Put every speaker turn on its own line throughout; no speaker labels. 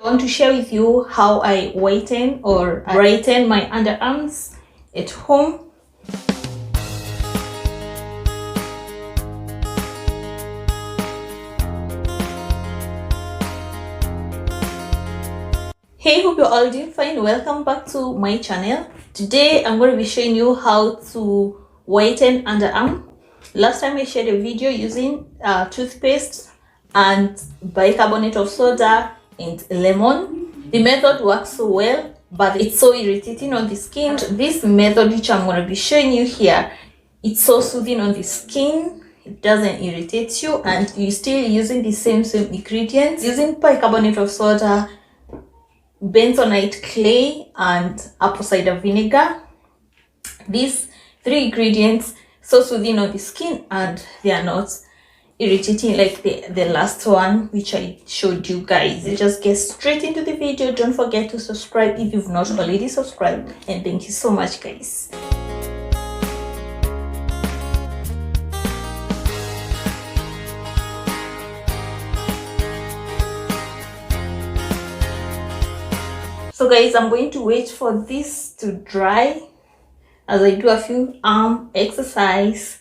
I want to share with you how I whiten or brighten my underarms at home. Hey, hope you're all doing fine. Welcome back to my channel. Today I'm going to be showing you how to whiten underarm. Last time I shared a video using toothpaste and bicarbonate of soda and lemon. The method works so well, but it's so irritating on the skin. This method, which I'm going to be showing you here, it's so soothing on the skin. It doesn't irritate you, and you're still using the same ingredients, using bicarbonate of soda, bentonite clay, and apple cider vinegar. These three ingredients so soothing on the skin, and they are not irritating like the last one which I showed you guys. Just get straight into the video. Don't forget to subscribe if you've not already subscribed, and thank you so much, guys. So guys, I'm going to wait for this to dry as I do a few arm exercise.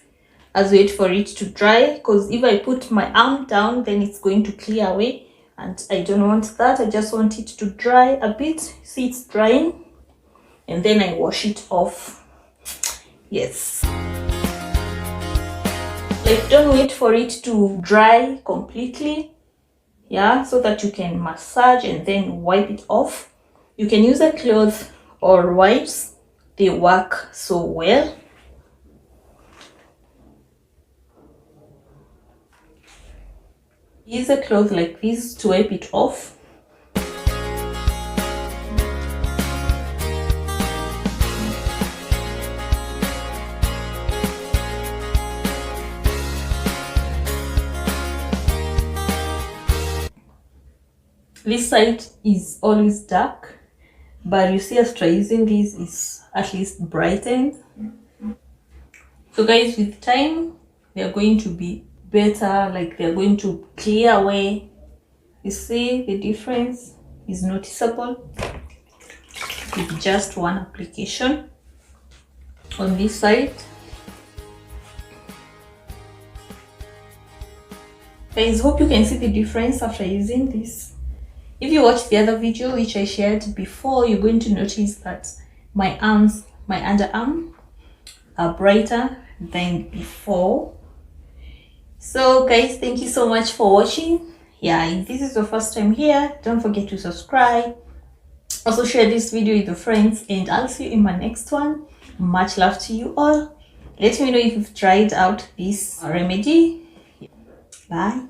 As wait for it to dry, because if I put my arm down, then it's going to clear away, and I don't want that. I just want it to dry a bit. See, it's drying, and then I wash it off. Yes, like, don't wait for it to dry completely, yeah, so that you can massage and then wipe it off. You can use a cloth or wipes. They work so well. Use a cloth like this to wipe it off. This side is always dark, but you see, after using this, is at least brightened. So guys, with time, they are going to be better, like they're going to clear away. You see the difference is noticeable with just one application on this side. Guys, hope you can see the difference after using this. If you watched the other video which I shared before, you're going to notice that my arms, my underarm, are brighter than before. So guys, thank you so much for watching. Yeah, if this is your first time here, don't forget to subscribe. Also share this video with your friends, and I'll see you in my next one. Much love to you all. Let me know if you've tried out this remedy. Bye.